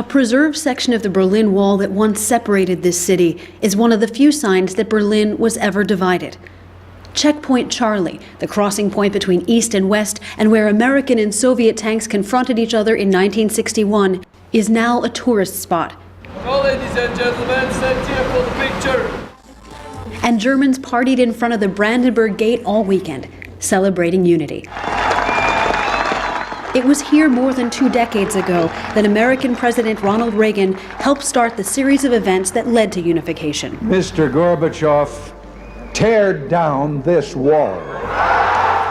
preserved section of the Berlin Wall that once separated this city is one of the few signs that Berlin was ever divided. Checkpoint Charlie, the crossing point between East and West and where American and Soviet tanks confronted each other in 1961, is now a tourist spot. Well, ladies and gentlemen, stand here for the picture. And Germans partied in front of the Brandenburg Gate all weekend, celebrating unity. It was here more than 2 decades ago that American President Ronald Reagan helped start the series of events that led to unification. Mr. Gorbachev, tear down this wall.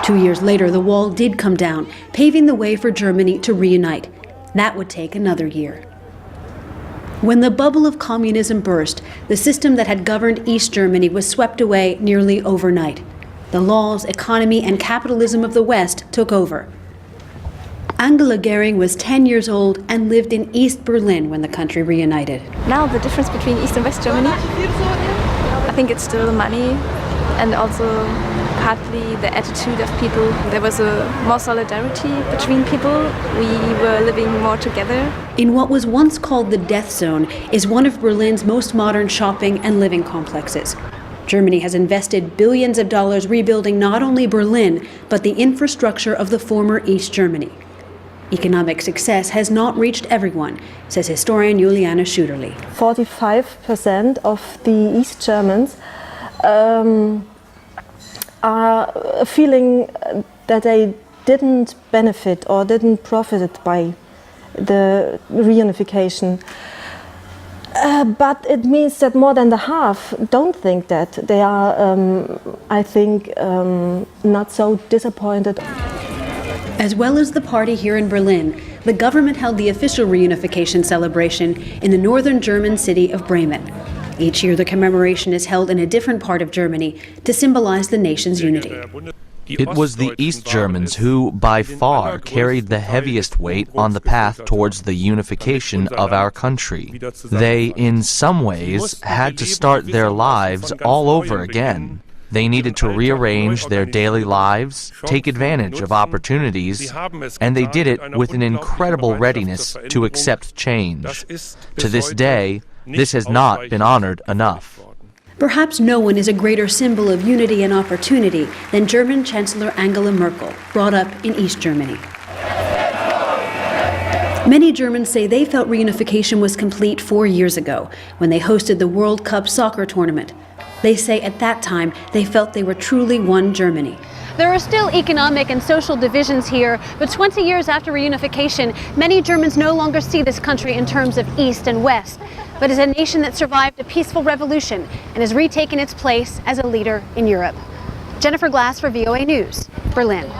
2 years later, the wall did come down, paving the way for Germany to reunite. That would take another year. When the bubble of communism burst, the system that had governed East Germany was swept away nearly overnight. The laws, economy, and capitalism of the West took over. Angela Gering was 10 years old and lived in East Berlin when the country reunited. Now the difference between East and West Germany, I think it's still money and also partly the attitude of people. There was more solidarity between people. We were living more together. In what was once called the Death Zone is one of Berlin's most modern shopping and living complexes. Germany has invested billions of dollars rebuilding not only Berlin, but the infrastructure of the former East Germany. Economic success has not reached everyone, says historian Juliane Schüderli. 45% of the East Germans are feeling that they didn't benefit or didn't profit by the reunification. But it means that more than the half don't think that. They are, I think, not so disappointed. As well as the party here in Berlin, the government held the official reunification celebration in the northern German city of Bremen. Each year, the commemoration is held in a different part of Germany to symbolize the nation's unity. It was the East Germans who, by far, carried the heaviest weight on the path towards the unification of our country. They, in some ways, had to start their lives all over again. They needed to rearrange their daily lives, take advantage of opportunities, and they did it with an incredible readiness to accept change. To this day, this has not been honored enough. Perhaps no one is a greater symbol of unity and opportunity than German Chancellor Angela Merkel, brought up in East Germany. Many Germans say they felt reunification was complete 4 years ago, when they hosted the World Cup soccer tournament. They say at that time they felt they were truly one Germany. There are still economic and social divisions here, but 20 years after reunification, many Germans no longer see this country in terms of East and West, but as a nation that survived a peaceful revolution and has retaken its place as a leader in Europe. Jennifer Glasse for VOA News, Berlin.